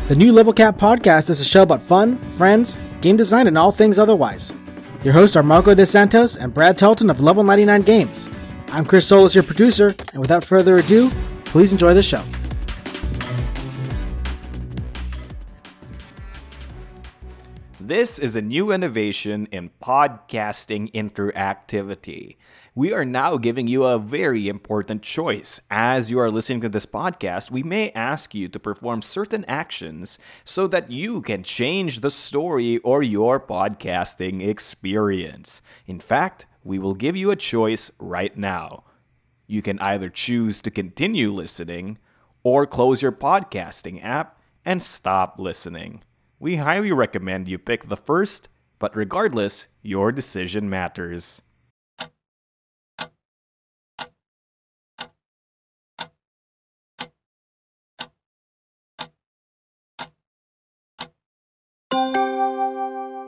The new Level Cap podcast is a show about fun, friends, game design, and all things otherwise. Your hosts are Marco DeSantos and Brad Telton of Level 99 Games. I'm Chris Solis, your producer, and without further ado, please enjoy the show. This is a new innovation in podcasting interactivity. We are now giving you a very important choice. As you are listening to this podcast, we may ask you to perform certain actions so that you can change the story or your podcasting experience. In fact, we will give you a choice right now. You can either choose to continue listening or close your podcasting app and stop listening. We highly recommend you pick the first, but regardless, your decision matters.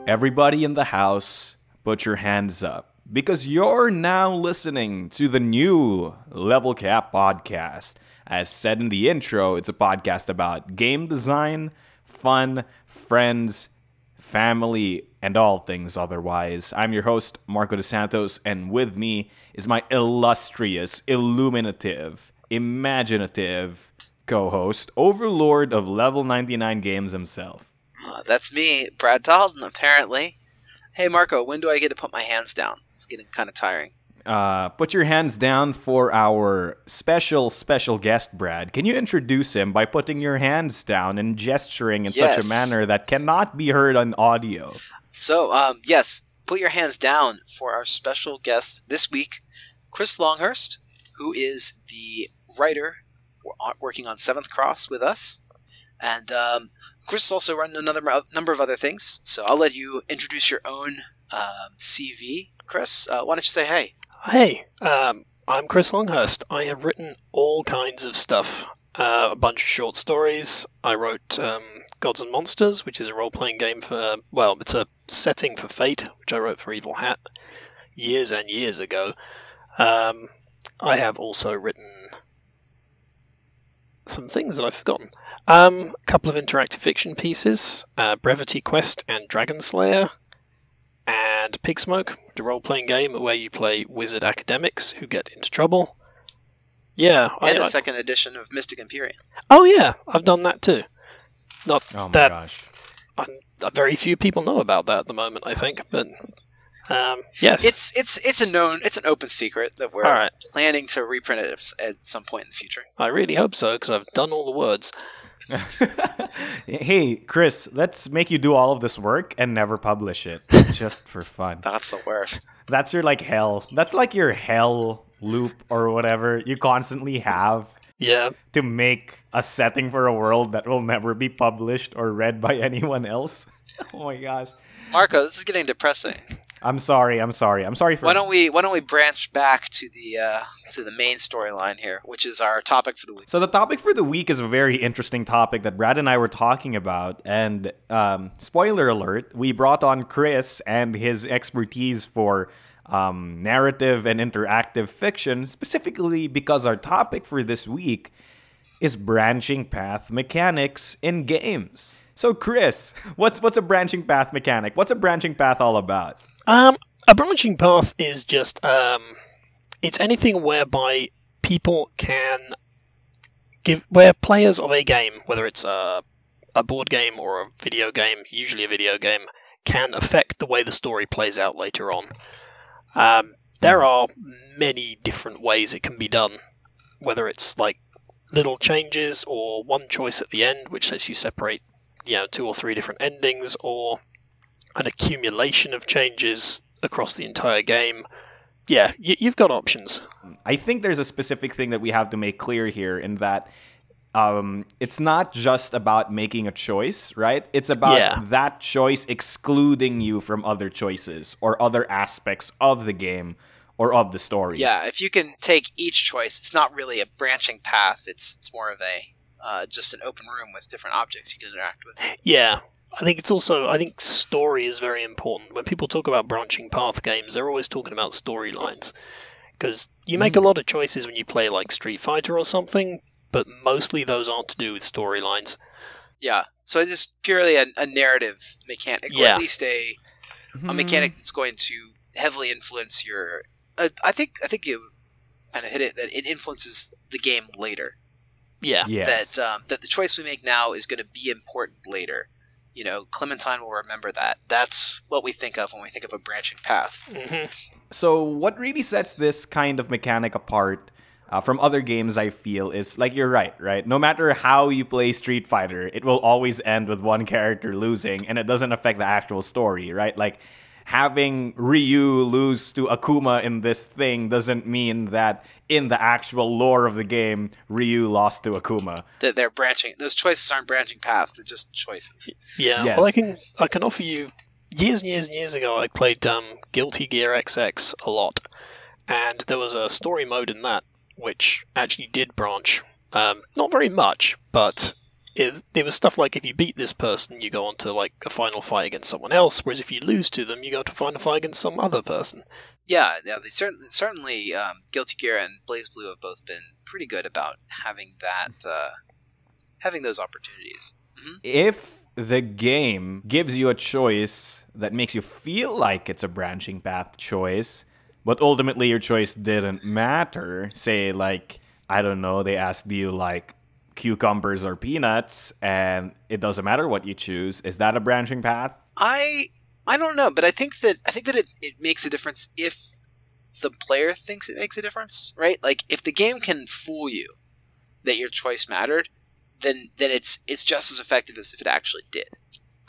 Everybody in the house, put your hands up, because you're now listening to the new Level Cap podcast. As said in the intro, it's a podcast about game design, fun, friends, family, and all things otherwise. I'm your host, Marco DeSantos, and with me is my illustrious, illuminative, imaginative co-host, overlord of Level 99 Games himself. That's me, Brad Dalton, apparently. Hey, Marco, when do I get to put my hands down? It's getting kind of tiring. Put your hands down for our special guest, Brad. Can you introduce him by putting your hands down and gesturing in such a manner that cannot be heard on audio? So, yes, put your hands down for our special guest this week, Chris Longhurst, who is the writer working on 7th Cross with us. And Chris has also run another number of other things, so I'll let you introduce your own CV. Chris, why don't you say hey? Hey, I'm Chris Longhurst. I have written all kinds of stuff. A bunch of short stories. I wrote Gods and Monsters, which is a role-playing game for, well, it's a setting for Fate, which I wrote for Evil Hat years and years ago. I have also written some things that I've forgotten. A couple of interactive fiction pieces, Brevity Quest and Dragon Slayer, and Pig Smoke, the role-playing game where you play wizard academics who get into trouble. Yeah. And a second edition of Mystic Empyrean. Oh yeah, I've done that too. Not Oh my that gosh. Very few people know about that at the moment, I think, but yeah. It's an open secret that we're planning to reprint it at some point in the future. I really hope so, because I've done all the words. Hey, Chris, let's make you do all of this work and never publish it, just for fun. That's the worst. That's your hell. That's like your hell loop or whatever you constantly have. Yeah. To make a setting for a world that will never be published or read by anyone else. Oh my gosh. Marco, this is getting depressing. I'm sorry for... Why don't we branch back to the main storyline here, which is our topic for the week. So the topic for the week is a very interesting topic that Brad and I were talking about, and spoiler alert, we brought on Chris and his expertise for narrative and interactive fiction, specifically because our topic for this week is branching path mechanics in games. So Chris, what's a branching path mechanic? What's a branching path all about? A branching path is just it's anything whereby people can where players of a game, whether it's a board game or a video game, usually a video game, can affect the way the story plays out later on. There are many different ways it can be done, whether it's like little changes or one choice at the end, which lets you separate, 2 or 3 different endings, or an accumulation of changes across the entire game. Yeah, you've got options. I think there's a specific thing that we have to make clear here in that it's not just about making a choice, right? It's about that choice excluding you from other choices or other aspects of the game or of the story. Yeah, if you can take each choice, it's not really a branching path. It's more of a just an open room with different objects you can interact with. Yeah. I think story is very important. When people talk about branching path games, they're always talking about storylines. Because you make a lot of choices when you play like Street Fighter or something, but mostly those aren't to do with storylines. Yeah. So it's just purely a narrative mechanic, or at least a mechanic that's going to heavily influence your. I think you kind of hit it, that it influences the game later. Yeah. Yes. That the choice we make now is going to be important later. You know, Clementine will remember that. That's what we think of when we think of a branching path. Mm-hmm. So what really sets this kind of mechanic apart from other games, I feel, is like you're right? No matter how you play Street Fighter, it will always end with one character losing, and it doesn't affect the actual story, right? Like, having Ryu lose to Akuma in this thing doesn't mean that in the actual lore of the game, Ryu lost to Akuma. That they're branching. Those choices aren't branching paths. They're just choices. Yeah. Yes. Well, I can offer you. Years and years and years ago, I played Guilty Gear XX a lot, and there was a story mode in that which actually did branch. Not very much, but there was stuff like if you beat this person, you go on to like a final fight against someone else, whereas if you lose to them, you go to final fight against some other person. Yeah, they certainly Guilty Gear and BlazBlue have both been pretty good about having having those opportunities. Mm-hmm. If the game gives you a choice that makes you feel like it's a branching path choice, but ultimately your choice didn't matter, say like, I don't know, they asked you like cucumbers or peanuts, and it doesn't matter what you choose, is that a branching path? I don't know, but I think that it makes a difference if the player thinks it makes a difference, right? Like if the game can fool you that your choice mattered, then it's just as effective as if it actually did.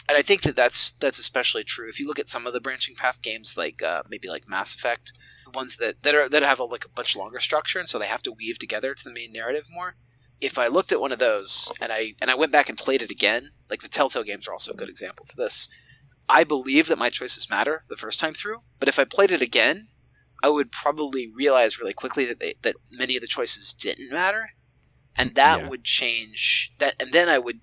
And I think that's especially true if you look at some of the branching path games, like maybe like Mass Effect, ones that have a much longer structure, and so they have to weave together to the main narrative more. If I looked at one of those and I went back and played it again, like the Telltale games are also good examples of this, I believe that my choices matter the first time through, but if I played it again, I would probably realize really quickly that many of the choices didn't matter, and that would change that, and then I would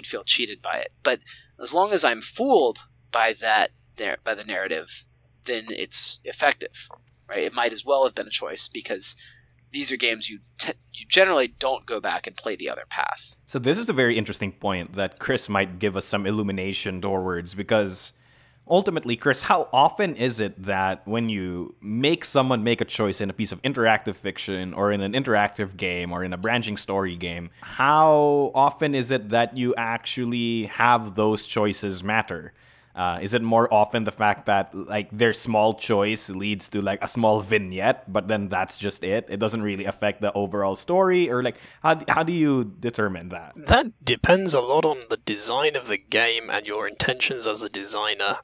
feel cheated by it. But as long as I'm fooled by the narrative, then it's effective, right? It might as well have been a choice because these are games you generally don't go back and play the other path. So this is a very interesting point that Chris might give us some illumination towards, because ultimately, Chris, how often is it that when you make someone make a choice in a piece of interactive fiction or in an interactive game or in a branching story game, how often is it that you actually have those choices matter? Is it more often the fact that like their small choice leads to like a small vignette, but then that's just it? It doesn't really affect the overall story, or like how do you determine that? That depends a lot on the design of the game and your intentions as a designer.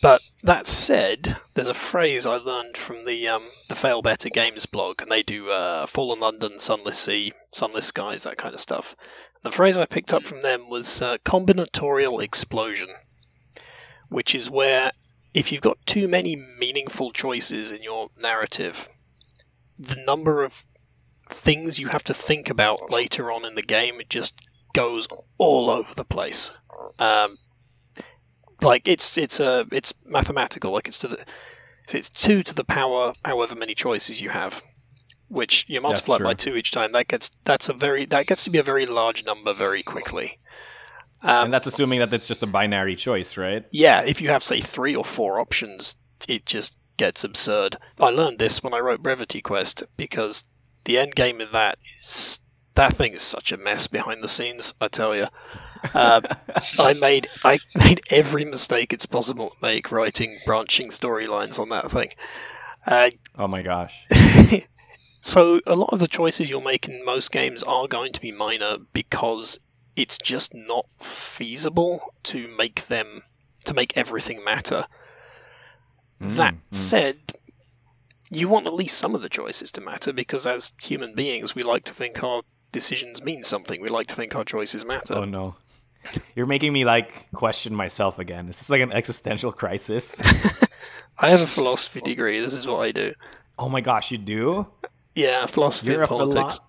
But that said, there's a phrase I learned from the Fail Better Games blog, and they do Fallen London, Sunless Sea, Sunless Skies, that kind of stuff. The phrase I picked up from them was combinatorial explosion, which is where if you've got too many meaningful choices in your narrative, the number of things you have to think about later on in the game, it just goes all over the place. Like it's mathematical. Like it's 2 to the power however many choices you have, which you multiply by 2 each time. That gets to be a very large number very quickly. And that's assuming that it's just a binary choice, right? Yeah, if you have, say, 3 or 4 options, it just gets absurd. I learned this when I wrote Brevity Quest, because the end game of that thing is such a mess behind the scenes, I tell you. I made every mistake it's possible to make writing branching storylines on that thing. Oh my gosh. So a lot of the choices you'll make in most games are going to be minor because it's just not feasible to make everything matter. That said, you want at least some of the choices to matter, because as human beings, we like to think our decisions mean something. We like to think our choices matter. Oh no. You're making me like question myself again. Is this like an existential crisis? I have a philosophy degree. This is what I do. Oh my gosh, you do? Yeah, philosophy and politics.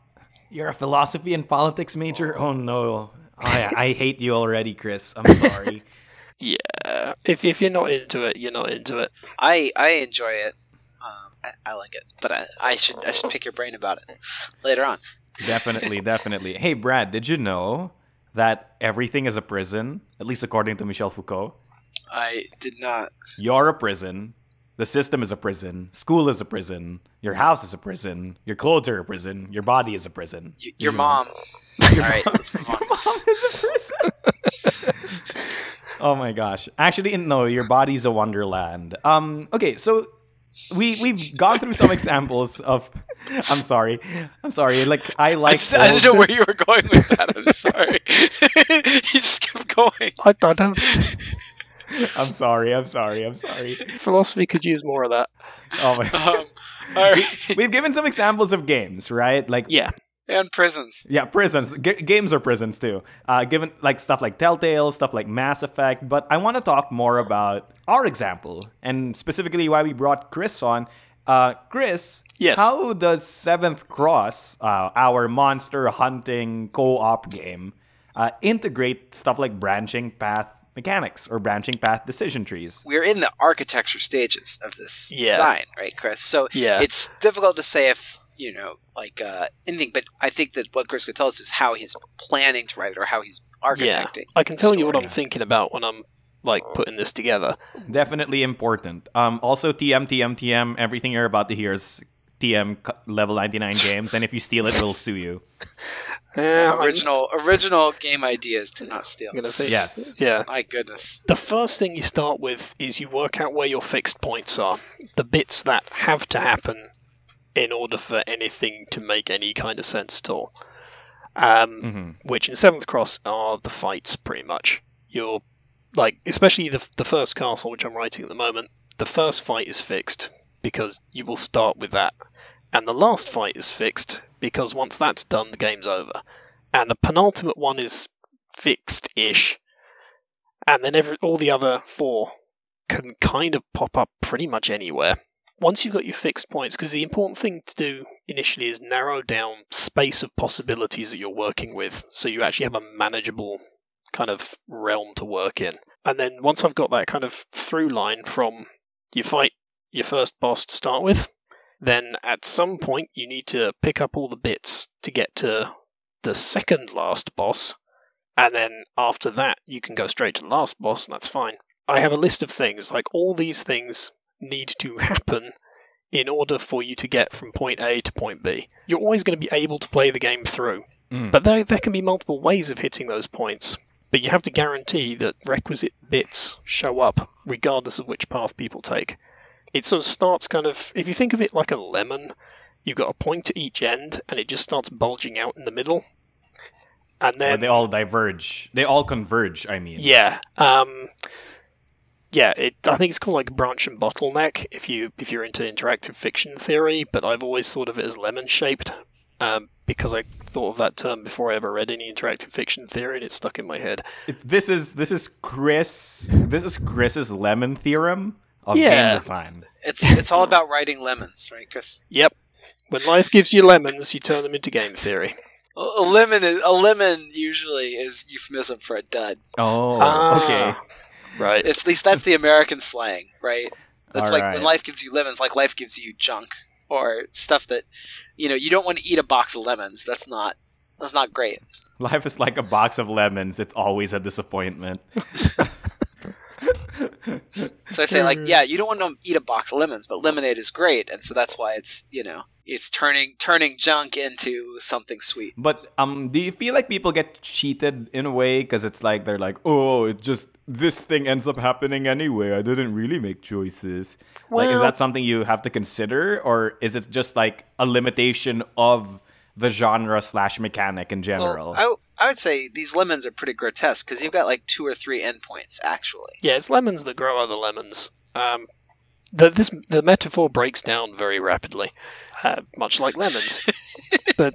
You're a philosophy and politics major? Oh no. I hate you already, Chris. I'm sorry. Yeah. If you're not into it, you're not into it. I enjoy it. I like it, but I should pick your brain about it later on. Definitely. Hey, Brad, did you know that everything is a prison, at least according to Michel Foucault? I did not. You're a prison. The system is a prison. School is a prison. Your house is a prison. Your clothes are a prison. Your body is a prison. Your mom. All right, let's move on. Your mom is a prison. Oh my gosh. Actually, no, your body's a wonderland. Okay, so we've gone through some examples of I'm sorry. Like I didn't know where you were going with that. I'm sorry. You just kept going. I don't. I'm sorry. Philosophy could use more of that. Oh my. All right. We've given some examples of games, right? Like Yeah. And prisons. Yeah, prisons. Games are prisons too. Given like stuff like Telltale, stuff like Mass Effect. But I want to talk more about our example and specifically why we brought Chris on. Chris, yes. How does Seventh Cross, our monster hunting co-op game, integrate stuff like branching path mechanics or branching path decision trees? We're in the architecture stages of this design, right, Chris? So it's difficult to say if, anything, but I think that what Chris could tell us is how he's planning to write it or how he's architecting. I can tell you what I'm thinking about when I'm putting this together. Definitely important. Also, TM, everything you're about to hear is TM level 99 games, and if you steal it, we'll sue you. Original game ideas do not steal. I'm gonna say yes. Yeah. My goodness. The first thing you start with is you work out where your fixed points are, the bits that have to happen in order for anything to make any kind of sense at all. Which in Seventh Cross are the fights, pretty much. You're especially the first castle, which I'm writing at the moment. The first fight is fixed because you will start with that. And the last fight is fixed because once that's done, the game's over. And the penultimate one is fixed-ish. And then all the other four can kind of pop up pretty much anywhere. Once you've got your fixed points, because the important thing to do initially is narrow down space of possibilities that you're working with, so you actually have a manageable kind of realm to work in. And then once I've got that kind of through line from you fight your first boss to start with, then at some point you need to pick up all the bits to get to the second last boss, and then after that you can go straight to the last boss, and that's fine. I have a list of things, like all these things need to happen in order for you to get from point A to point B. You're always going to be able to play the game through, but there can be multiple ways of hitting those points. But you have to guarantee that requisite bits show up regardless of which path people take. It sort of starts kind of, if you think of it like a lemon, you've got a point at each end and it just starts bulging out in the middle. And then they all diverge. They all converge, I mean. Yeah. I think it's called like branch and bottleneck if you're into interactive fiction theory, but I've always thought of it as lemon shaped because I thought of that term before I ever read any interactive fiction theory, and it stuck in my head. This is Chris's lemon theorem of game design. It's all about writing lemons, right, Chris? Yep. When life gives you lemons, you turn them into game theory. A lemon usually is euphemism for a dud. Oh, okay. Right. At least that's the American slang, right? That's all like right. when life gives you lemons, like life gives you junk or stuff that you don't want to eat a box of lemons. That's not great. Life is like a box of lemons. It's always a disappointment. So I say you don't want to eat a box of lemons, but lemonade is great, and so that's why it's it's turning junk into something sweet. But do you feel like people get cheated in a way because it's like they're like, oh, it just this thing ends up happening anyway. I didn't really make choices. Well, is that something you have to consider, or is it just like a limitation of the genre / mechanic in general? Well, I would say these lemons are pretty grotesque because you've got like 2 or 3 endpoints actually. Yeah, it's lemons that grow other lemons. The metaphor breaks down very rapidly, much like lemons. But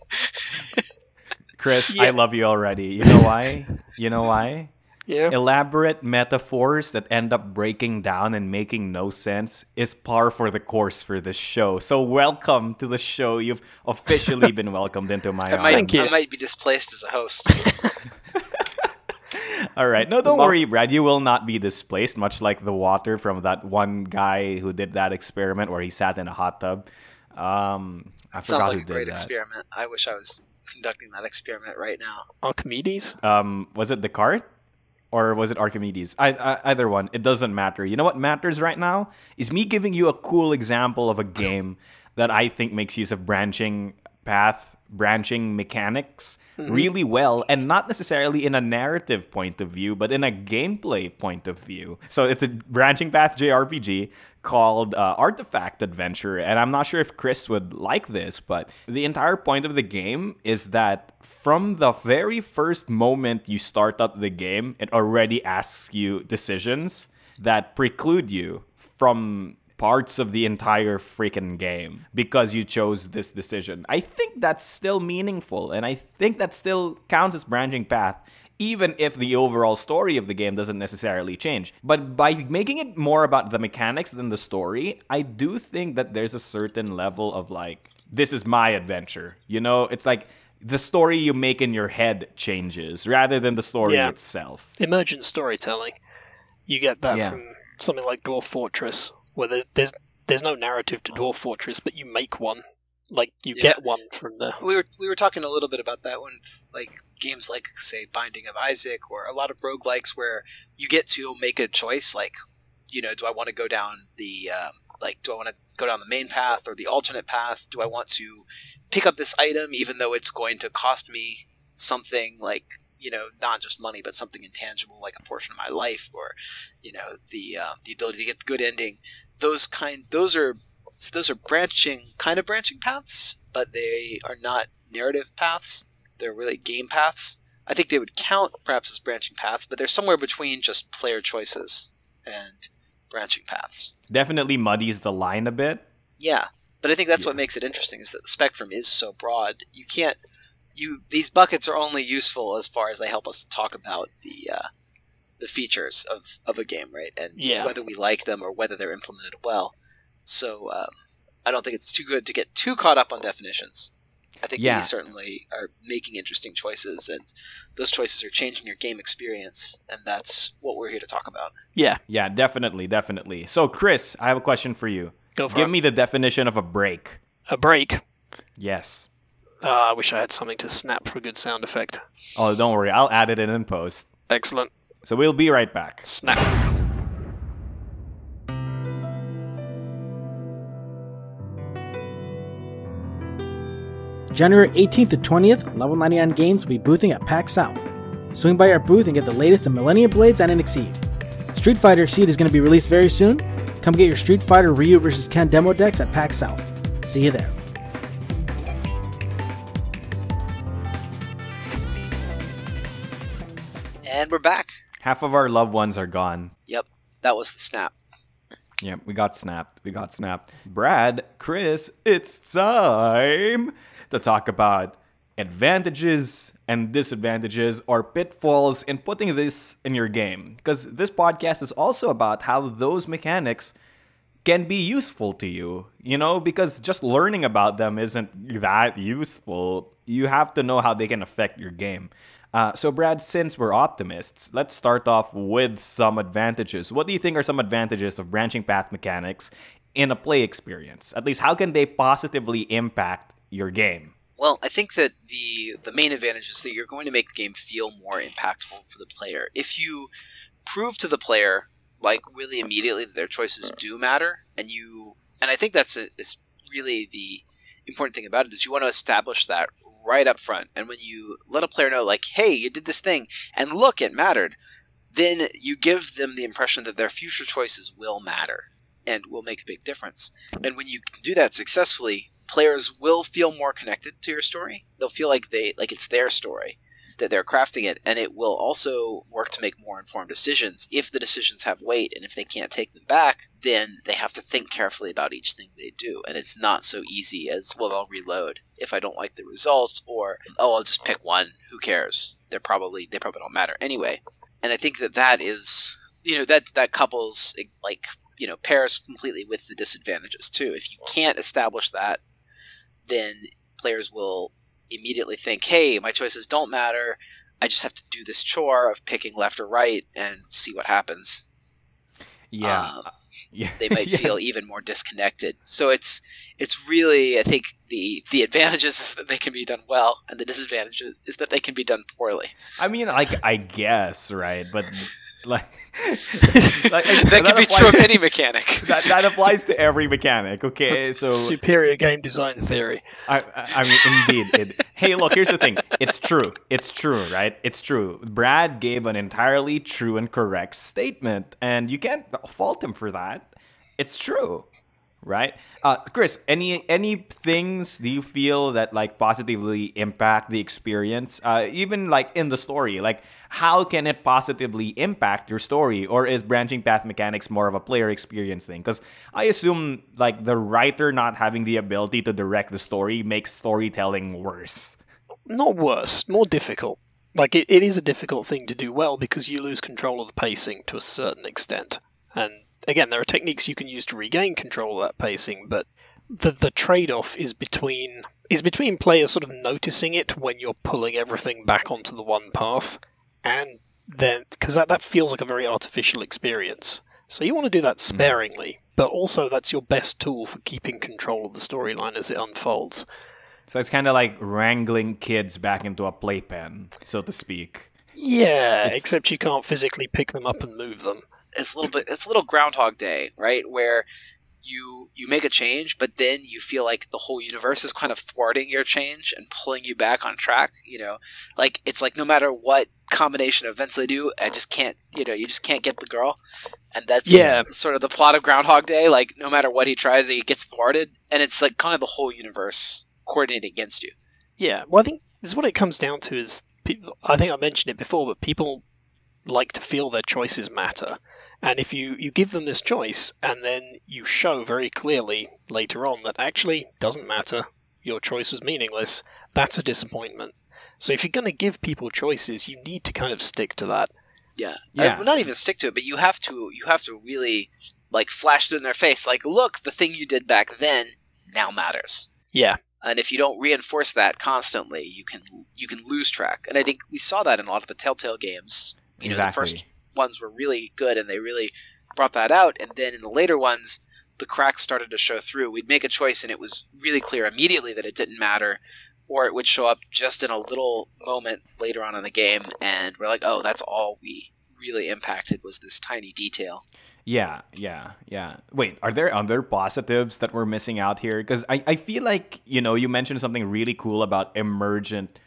Chris, I love you already. You know why? Yeah. Elaborate metaphors that end up breaking down and making no sense is par for the course for this show. So welcome to the show. You've officially been welcomed into my arms. I might be displaced as a host. All right. No, don't worry, Brad. You will not be displaced, much like the water from that one guy who did that experiment where he sat in a hot tub. I Sounds forgot like who a great did that. experiment. I wish I was conducting that experiment right now. Archimedes? Was it Descartes? Or was it Archimedes? Either one. It doesn't matter. You know what matters right now? Is me giving you a cool example of a game that I think makes use of branching mechanics really well, and not necessarily in a narrative point of view, but in a gameplay point of view. So it's a branching path JRPG called Artifact Adventure, and I'm not sure if Chris would like this, but the entire point of the game is that from the very first moment you start up the game, it already asks you decisions that preclude you from parts of the entire freaking game because you chose this decision. I think that's still meaningful, and I think that still counts as branching path, even if the overall story of the game doesn't necessarily change. But by making it more about the mechanics than the story, I do think that there's a certain level of like, this is my adventure. You know, it's like the story you make in your head changes rather than the story itself. Emergent storytelling. You get that from something like Dwarf Fortress, where there's no narrative to Dwarf Fortress, but you make one. Like, you get one from the... We were talking a little bit about that when, like, games like, say, Binding of Isaac, or a lot of roguelikes where you get to make a choice, like, you know, do I want to go down the, do I want to go down the main path or the alternate path? Do I want to pick up this item even though it's going to cost me something like, you know, not just money, but something intangible like a portion of my life, or, you know, the ability to get the good ending. Those are branching paths, but they are not narrative paths. They're really game paths. I think they would count perhaps as branching paths, but they're somewhere between just player choices and branching paths. Definitely muddies the line a bit. Yeah, but I think that's what makes it interesting, is that the spectrum is so broad. These buckets are only useful as far as they help us to talk about the features of a game, right? And whether we like them or whether they're implemented well. So I don't think it's too good to get too caught up on definitions. I think we certainly are making interesting choices, and those choices are changing your game experience, and that's what we're here to talk about. Yeah. Yeah, definitely. So, Chris, I have a question for you. Go for it. Give me the definition of a break. A break? Yes. I wish I had something to snap for a good sound effect. Oh, don't worry. I'll add it in post. Excellent. So we'll be right back. Snap. January 18th to 20th, Level 99 Games will be boothing at PAX South. Swing by our booth and get the latest in Millennium Blades and Exceed. Street Fighter Exceed is going to be released very soon. Come get your Street Fighter Ryu vs. Ken demo decks at PAX South. See you there. And we're back. Half of our loved ones are gone. Yep, that was the snap. Yeah, we got snapped. Brad, Chris, it's time to talk about advantages and disadvantages or pitfalls in putting this in your game. Because this podcast is also about how those mechanics can be useful to you, you know, because just learning about them isn't that useful. You have to know how they can affect your game. So, Brad, since we're optimists, let's start off with some advantages. What do you think are some advantages of branching path mechanics in a play experience? At least, how can they positively impact your game? Well, I think that the main advantage is that you're going to make the game feel more impactful for the player. If you prove to the player, like, really immediately that their choices do matter, and I think that's is really the important thing about it, is you want to establish that right up front. And when you let a player know, like, hey, you did this thing, and look, it mattered, then you give them the impression that their future choices will matter and will make a big difference. And when you do that successfully, players will feel more connected to your story. They'll feel like it's their story, that they're crafting it, and it will also work to make more informed decisions. If the decisions have weight, and if they can't take them back, then they have to think carefully about each thing they do. And it's not so easy as, well, I'll reload if I don't like the result, or, oh, I'll just pick one. Who cares? They probably don't matter anyway. And I think that is, you know, that couples, like, you know, pairs completely with the disadvantages too. If you can't establish that, then players will immediately think, hey, my choices don't matter. I just have to do this chore of picking left or right and see what happens. Yeah. Yeah. They might Yeah. feel even more disconnected. So it's really, I think the advantages is that they can be done well, and the disadvantages is that they can be done poorly. I mean, like, I guess, right? But like, That can be true of any mechanic. that applies to every mechanic. Okay, That's so superior game design theory. I mean, indeed. Hey, look, here's the thing. It's true. It's true, right? It's true. Brad gave an entirely true and correct statement, and you can't fault him for that. It's true, right? Chris, any things do you feel that like positively impact the experience, even like in the story? Like, how can it positively impact your story, or is branching path mechanics more of a player experience thing? Because I assume like the writer not having the ability to direct the story makes storytelling worse. Not worse, more difficult. Like, it is a difficult thing to do well because you lose control of the pacing to a certain extent. And again, there are techniques you can use to regain control of that pacing, but the trade-off is between players sort of noticing it when you're pulling everything back onto the one path, and then because that feels like a very artificial experience. So you want to do that sparingly, but also that's your best tool for keeping control of the storyline as it unfolds. So it's kind of like wrangling kids back into a playpen, so to speak. Yeah, except you can't physically pick them up and move them. It's a little Groundhog Day, right? Where you make a change, but then you feel like the whole universe is kind of thwarting your change and pulling you back on track. You know, like it's like no matter what combination of events they do, you just can't get the girl, and that's sort of the plot of Groundhog Day. Like no matter what he tries, he gets thwarted, and it's like kind of the whole universe coordinating against you. Yeah, well, I think this is what it comes down to. Is people, I think I mentioned it before, but people like to feel their choices matter. And if you give them this choice, and then you show very clearly later on that actually doesn't matter, your choice was meaningless, that's a disappointment. So if you're going to give people choices, you need to kind of stick to that. Yeah. Not even stick to it, but you have to really like flash it in their face. Like, look, the thing you did back then now matters. Yeah. And if you don't reinforce that constantly, you can lose track. And I think we saw that in a lot of the Telltale games. You know, the first ones were really good and they really brought that out, and then in the later ones the cracks started to show through. We'd make a choice and it was really clear immediately that it didn't matter, or it would show up just in a little moment later on in the game and we're like, oh, that's all we really impacted was this tiny detail. Yeah. Wait, are there other positives that we're missing out here? Because I feel like, you know, you mentioned something really cool about emergent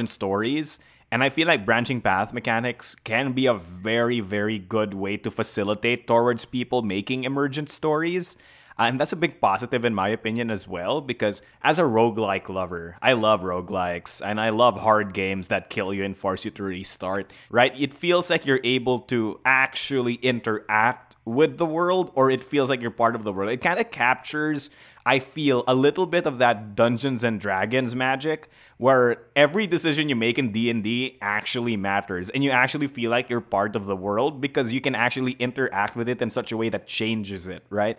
stories. And I feel like branching path mechanics can be a very, very good way to facilitate towards people making emergent stories. And that's a big positive in my opinion as well, because as a roguelike lover, I love roguelikes and I love hard games that kill you and force you to restart, right? It feels like you're able to actually interact with the world, or it feels like you're part of the world. It kind of captures, I feel, a little bit of that Dungeons and Dragons magic, where every decision you make in D&D actually matters, and you actually feel like you're part of the world because you can actually interact with it in such a way that changes it, right?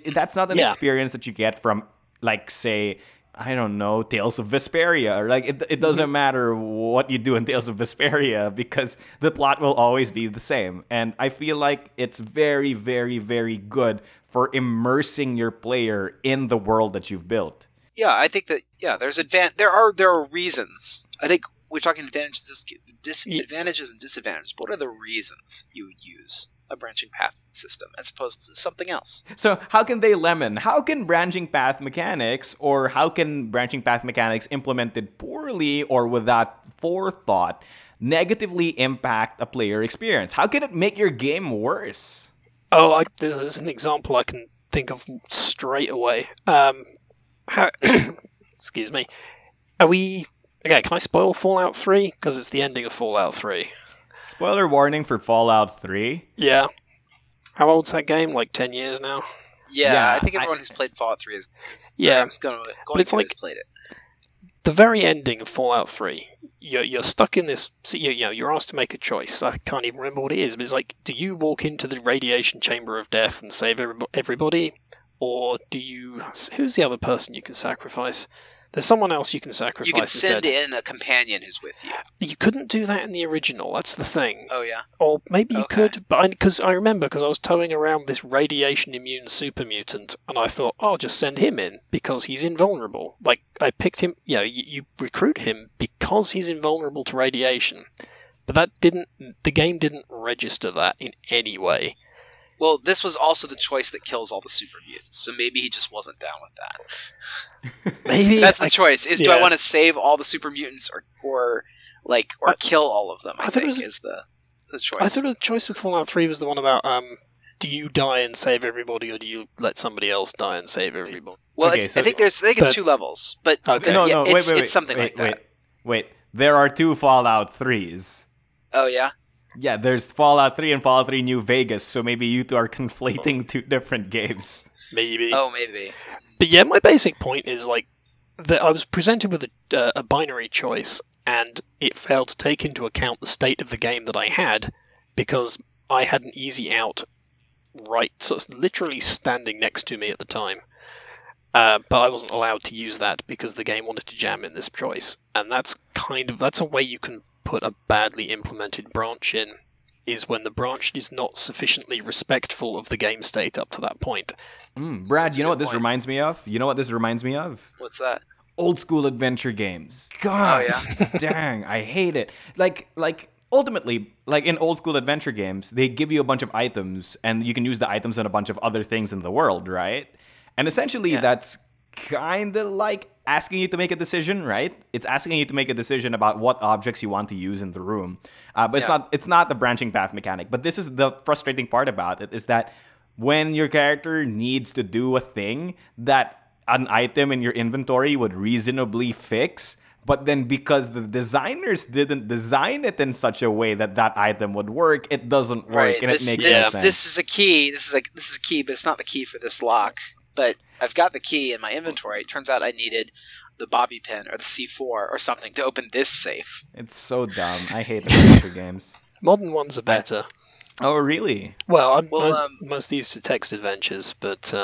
That's not an experience that you get from, like, say, I don't know, Tales of Vesperia. Like, it doesn't matter what you do in Tales of Vesperia because the plot will always be the same. And I feel like it's very, very, very good for immersing your player in the world that you've built. Yeah, I think that there are reasons. I think we're talking advantages, disadvantages, and disadvantages. But what are the reasons you would use a branching path system as opposed to something else? So how can they lemon? How can branching path mechanics, or how can branching path mechanics implemented poorly or without forethought negatively impact a player experience? How can it make your game worse? Oh, there's an example I can think of straight away. Excuse me. Okay, can I spoil Fallout 3? Because it's the ending of Fallout 3. Spoiler warning for Fallout 3. Yeah. How old's that game? Like 10 years now? Yeah, I think everyone who's played Fallout 3 is has played it. The very ending of Fallout 3, you're stuck in this. You're asked to make a choice. I can't even remember what it is, but it's like, do you walk into the radiation chamber of death and save everybody, or do you? Who's the other person you can sacrifice? There's someone else you can sacrifice. You can send instead. in a companion who's with you. You couldn't do that in the original. That's the thing. Oh yeah. Or maybe you Okay. could, but because I remember because I was towing around this radiation immune super mutant, and I thought, oh, I'll just send him in because he's invulnerable. Like I picked him. You recruit him because he's invulnerable to radiation. But the game didn't register that in any way. Well, this was also the choice that kills all the super mutants, so maybe he just wasn't down with that. Maybe That's the choice: do I yeah. want to save all the super mutants or kill all of them? I think is the choice. I thought the choice of Fallout 3 was the one about do you die and save everybody, or do you let somebody else die and save everybody? Well, Okay, I so- think it's 2 levels, but Okay. No, it's wait, something like that. Wait. There are 2 Fallout 3s. Oh yeah. Yeah, there's Fallout 3 and Fallout 3 New Vegas, so maybe you two are conflating 2 different games. Maybe. Oh, maybe. But yeah, my basic point is that I was presented with a binary choice, and it failed to take into account the state of the game that I had, because I had an easy out literally standing next to me at the time. But I wasn't allowed to use that because the game wanted to jam in this choice, and that's a way you can put a badly implemented branch in, is when the branch is not sufficiently respectful of the game state up to that point. Brad, you know what this reminds me of? What's that? Old school adventure games. God, dang, I hate it. Ultimately, in old school adventure games, they give you a bunch of items, and you can use the items on a bunch of other things in the world, right? And essentially, that's kind of like asking you to make a decision, right? It's asking you to make a decision about what objects you want to use in the room. But it's not the branching path mechanic. But this is the frustrating part about it, is that when your character needs to do a thing that an item in your inventory would reasonably fix, but then because the designers didn't design it in such a way that that item would work, it doesn't work, Right. and it makes no sense. This is a key. This is a key, but it's not the key for this lock. But I've got the key in my inventory. It turns out I needed the bobby pin or the C4 or something to open this safe. It's so dumb. I hate adventure games. Modern ones are better. Oh, really? Well, I'm most used to text adventures, but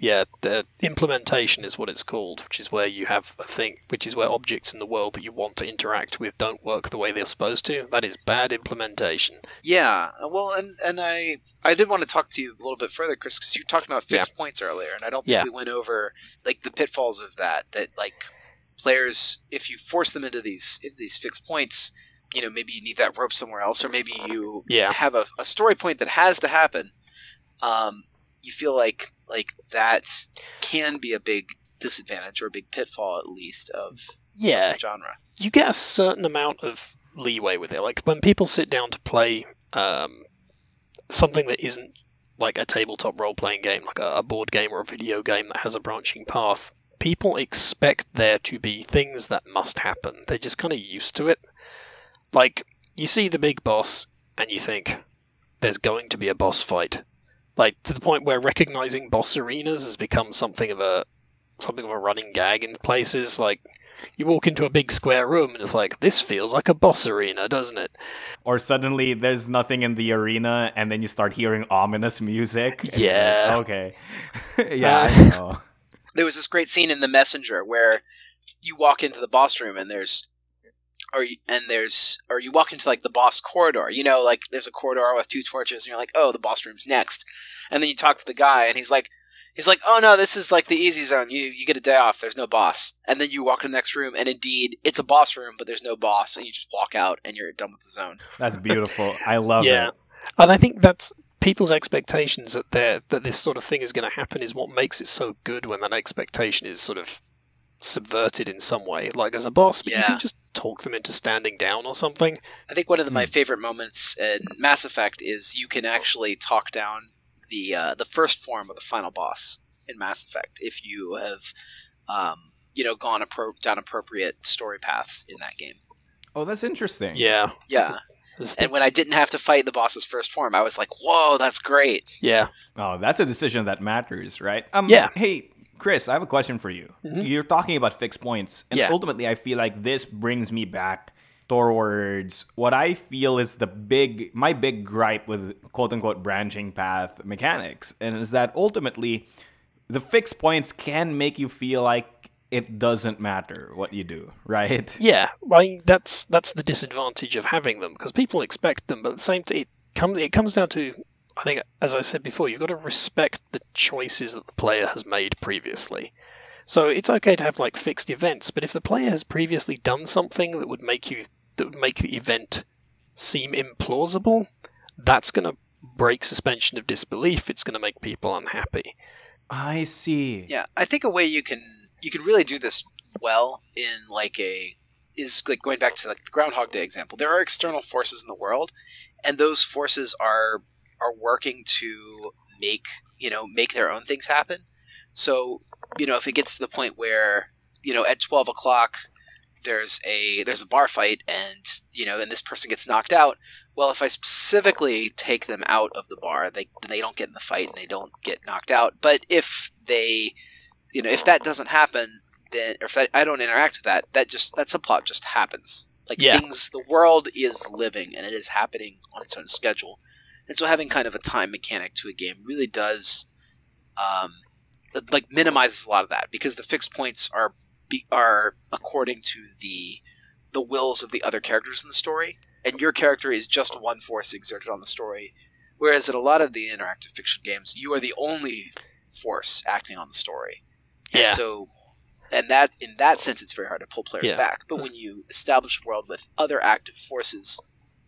yeah, the implementation is what it's called, which is where you have a thing, which is where objects in the world that you want to interact with don't work the way they're supposed to. That is bad implementation. Yeah, well, and I did want to talk to you a little bit further, Chris, because you were talking about fixed points earlier, and I don't think we went over the pitfalls of that players, if you force them into these fixed points, maybe you need that rope somewhere else, or maybe you have a story point that has to happen. You feel like that can be a big disadvantage or a big pitfall, at least, of the genre. You get a certain amount of leeway with it. Like when people sit down to play something that isn't like a tabletop role-playing game, like a board game or a video game that has a branching path, people expect there to be things that must happen. They're just kind of used to it. Like, you see the big boss, and you think, there's going to be a boss fight. Like, to the point where recognizing boss arenas has become something of a running gag in places. Like, you walk into a big square room, and it's like, this feels like a boss arena, doesn't it? Or suddenly there's nothing in the arena, and then you start hearing ominous music. Yeah. Okay. I know. There was this great scene in The Messenger where you walk into the boss room, and you walk into the boss corridor. There's a corridor with 2 torches, and you're like, oh, the boss room's next. And then you talk to the guy, and he's like, oh no, this is the easy zone. You get a day off. There's no boss. And then you walk in the next room, and indeed, it's a boss room, but there's no boss, and you just walk out, and you're done with the zone. That's beautiful. I love it. And I think that's people's expectations that this sort of thing is going to happen is what makes it so good when that expectation is sort of subverted in some way. Like as a boss, but you can just talk them into standing down or something. I think one of my favorite moments in Mass Effect is you can actually talk down the first form of the final boss in Mass Effect if you have gone down appropriate story paths in that game. Oh, that's interesting. Yeah. And when I didn't have to fight the boss's first form, I was like, whoa, that's great. Yeah. Oh, that's a decision that matters, right? Hey, Chris, I have a question for you. Mm-hmm. You're talking about fixed points, and ultimately I feel like this brings me back towards what I feel is my big gripe with quote-unquote branching path mechanics, and is that ultimately the fixed points can make you feel like it doesn't matter what you do, right? Yeah, I mean, that's the disadvantage of having them, because people expect them, but at the same time, it comes down to, I think, as I said before, you've got to respect the choices that the player has made previously. So it's okay to have like fixed events, but if the player has previously done something that would make the event seem implausible, that's going to break suspension of disbelief. It's going to make people unhappy. I see. Yeah, I think a way you can really do this well is going back to like the Groundhog Day example. There are external forces in the world, and those forces are working to make their own things happen. So, if it gets to the point where, at 12 o'clock there's a bar fight and this person gets knocked out, well, if I specifically take them out of the bar, they don't get in the fight and they don't get knocked out. But if they, if that doesn't happen, then, or if I don't interact with that subplot just happens. The world is living and it is happening on its own schedule. And so having kind of a time mechanic to a game really does, minimizes a lot of that, because the fixed points are according to the wills of the other characters in the story, and your character is just one force exerted on the story. Whereas in a lot of the interactive fiction games, you are the only force acting on the story. Yeah. And so, in that sense, it's very hard to pull players back. But when you establish a world with other active forces,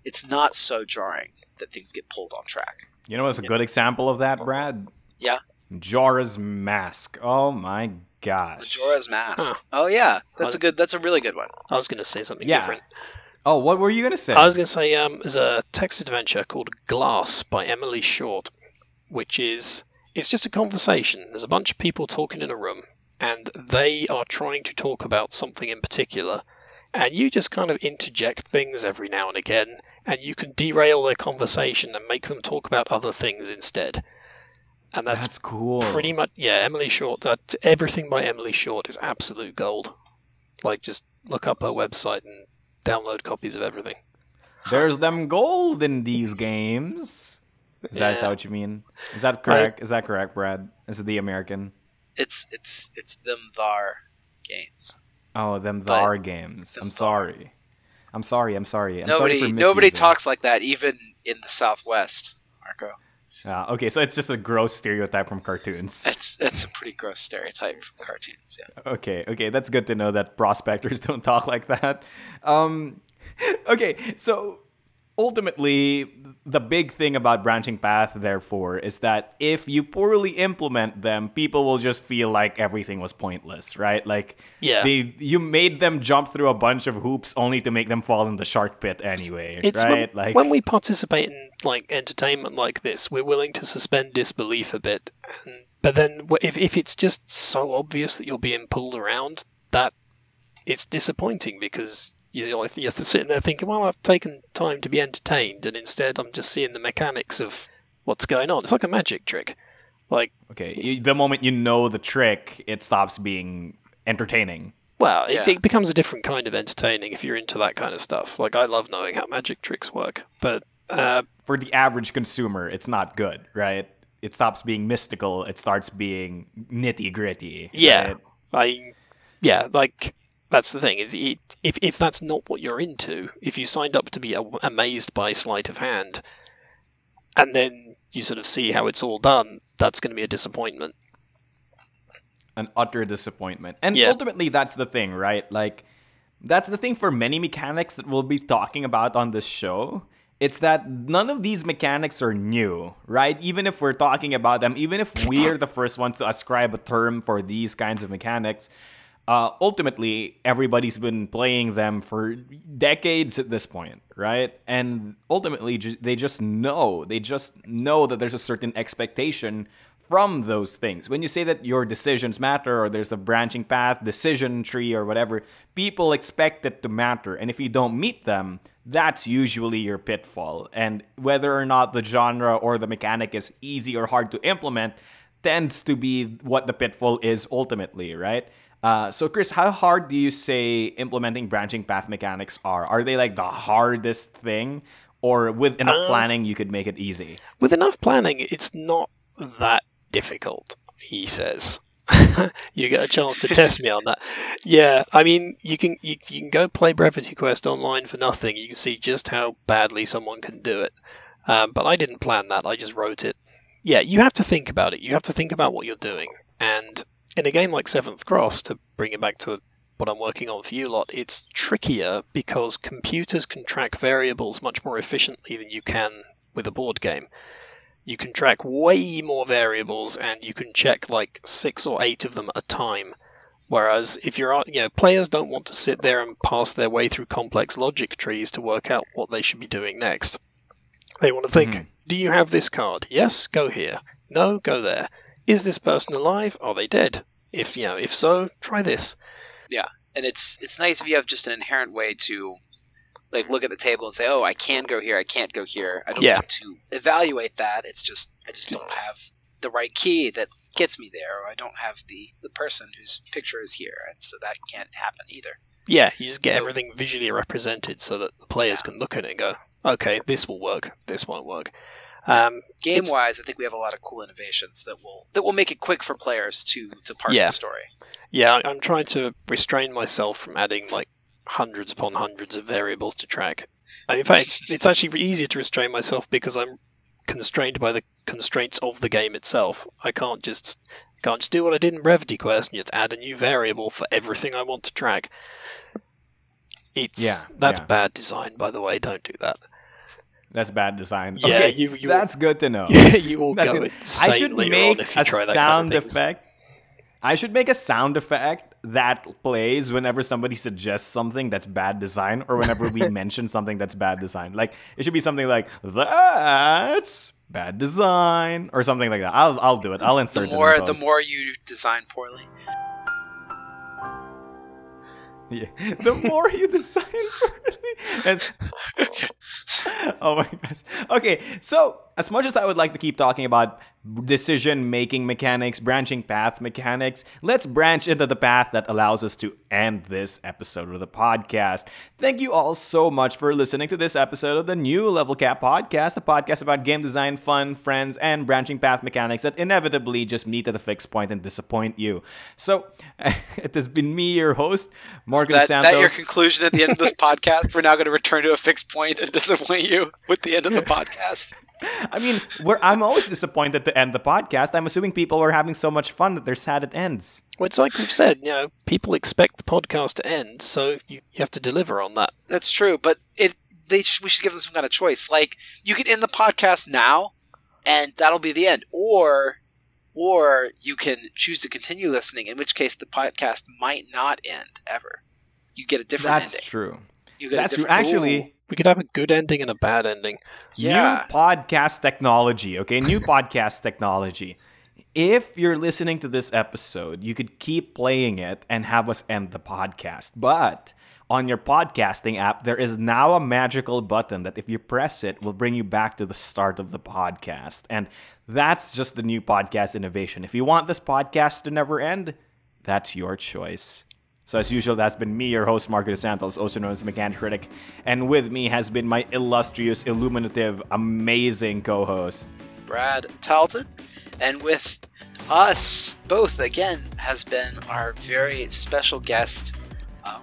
it's not so jarring that things get pulled on track. You know what's a good example of that, Brad? Yeah. Majora's Mask. Oh my gosh. Majora's Mask. Huh. Oh yeah, that's a really good one. I was going to say something different. Oh, what were you going to say? I was going to say there's a text adventure called Glass by Emily Short, which it's just a conversation. There's a bunch of people talking in a room, and they are trying to talk about something in particular, and you just kind of interject things every now and again, and you can derail their conversation and make them talk about other things instead. And that's cool. Pretty much, Emily Short. Everything by Emily Short is absolute gold. Just look up her website and download copies of everything. There's them gold in these games. Is that what you mean? Is that correct? Is that correct, Brad? Is it the American? It's them thar games. Oh, them thar games. I'm sorry. Nobody talks like that, even in the Southwest, Marco. Okay, so it's just a gross stereotype from cartoons. It's a pretty gross stereotype from cartoons, yeah. Okay, that's good to know that prospectors don't talk like that. Okay, so ultimately, the big thing about branching path, therefore, is that if you poorly implement them, people will just feel like everything was pointless, right? You made them jump through a bunch of hoops only to make them fall in the shark pit anyway, right? When we participate in entertainment like this, we're willing to suspend disbelief a bit. But then, if it's just so obvious that you're being pulled around, that it's disappointing, because you're sitting there thinking, well, I've taken time to be entertained, and instead I'm just seeing the mechanics of what's going on. It's like a magic trick. The moment you know the trick, it stops being entertaining. Well, it becomes a different kind of entertaining if you're into that kind of stuff. I love knowing how magic tricks work, but for the average consumer, it's not good, right? It stops being mystical. It starts being nitty-gritty. Yeah. Right? That's the thing. If that's not what you're into, if you signed up to be amazed by sleight of hand, and then you sort of see how it's all done, that's going to be a disappointment. An utter disappointment. And ultimately, that's the thing, right? That's the thing for many mechanics that we'll be talking about on this show. It's that none of these mechanics are new, right? Even if we're talking about them, even if we're the first ones to ascribe a term for these kinds of mechanics, ultimately, everybody's been playing them for decades at this point, right? And ultimately, they just know that there's a certain expectation from those things. When you say that your decisions matter, or there's a branching path, decision tree, or whatever, people expect it to matter. And if you don't meet them, that's usually your pitfall. And whether or not the genre or the mechanic is easy or hard to implement tends to be what the pitfall is ultimately, right? So Chris, how hard do you say implementing branching path mechanics are? Are they the hardest thing, or with enough planning you could make it easy? With enough planning, it's not that difficult, he says. You get a chance to test me on that. Yeah, I mean, you can go play Brevity Quest online for nothing. You can see just how badly someone can do it. But I didn't plan that. I just wrote it. Yeah, you have to think about it. You have to think about what you're doing. And in a game like Seventh Cross, to bring it back to what I'm working on for you lot, it's trickier because computers can track variables much more efficiently than you can with a board game. You can track way more variables, and you can check like 6 or 8 of them at a time. Whereas if you're, players don't want to sit there and pass their way through complex logic trees to work out what they should be doing next. They want to think, do you have this card? Yes, go here. No, go there. Is this person alive? Are they dead? If so, try this. Yeah, and it's nice if you have just an inherent way to like look at the table and say, oh, I can go here, I can't go here. I don't need to evaluate that. It's just I just don't have the right key that gets me there, or I don't have the person whose picture is here, and so that can't happen either. Yeah, you just get everything visually represented so that the players can look at it and go, okay, this will work, this won't work. Game-wise, I think we have a lot of cool innovations that will make it quick for players to parse the story. Yeah, I'm trying to restrain myself from adding like hundreds upon hundreds of variables to track. In fact, it's actually easier to restrain myself because I'm constrained by the constraints of the game itself. I can't just do what I did in Brevity Quest and just add a new variable for everything I want to track. That's bad design, by the way. Don't do that. That's bad design. Yeah, okay, that's good to know. You will go insanely I should make if you try a that sound kind of effect. I should make a sound effect that plays whenever somebody suggests something that's bad design, or whenever we mention something that's bad design. Like it should be something like that's bad design, or something like that. I'll do it. I'll insert it. The more you design poorly. Yeah. The more you design poorly. Oh my gosh. Okay, so as much as I would like to keep talking about decision-making mechanics, branching path mechanics, let's branch into the path that allows us to end this episode of the podcast. Thank you all so much for listening to this episode of the new Level Cap Podcast, a podcast about game design, fun, friends, and branching path mechanics that inevitably just meet at a fixed point and disappoint you. So, it has been me, your host, Marcus Santos. Is that your conclusion at the end of this podcast? We're now going to return to a fixed point and disappoint you with the end of the podcast? I mean, I'm always disappointed to end the podcast. I'm assuming people are having so much fun that they're sad it ends. Well, it's like we've said, people expect the podcast to end, so you have to deliver on that. That's true, but we should give them some kind of choice. Like, you can end the podcast now, and that'll be the end. Or you can choose to continue listening, in which case the podcast might not end ever. You get a different ending. That's true. That's true. Actually, we could have a good ending and a bad ending. Yeah. New podcast technology, okay? New podcast technology. If you're listening to this episode, you could keep playing it and have us end the podcast. But on your podcasting app, there is now a magical button that if you press it, will bring you back to the start of the podcast. And that's just the new podcast innovation. If you want this podcast to never end, that's your choice. So as usual, that's been me, your host, Marcus Santos, also known as Mechanic Critic. And with me has been my illustrious, illuminative, amazing co-host, Brad Talton. And with us both, again, has been our very special guest,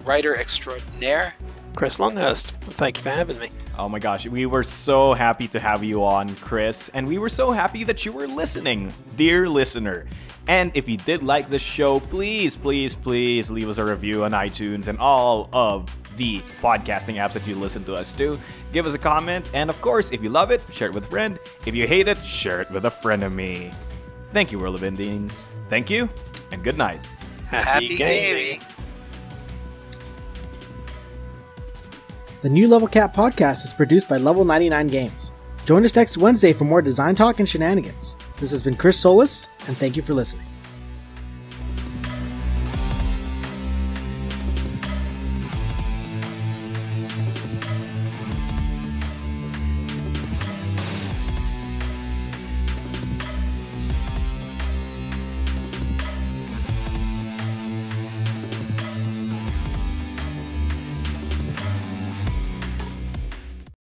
writer extraordinaire, Chris Longhurst. Thank you for having me. Oh my gosh, we were so happy to have you on, Chris. And we were so happy that you were listening, dear listener. And if you did like this show, please, please, please leave us a review on iTunes and all of the podcasting apps that you listen to us to. Give us a comment. And of course, if you love it, share it with a friend. If you hate it, share it with a frenemy. Thank you, World of Indians. Thank you, and good night. Happy gaming. The new Level Cap Podcast is produced by Level 99 Games. Join us next Wednesday for more design talk and shenanigans. This has been Chris Solis, and thank you for listening.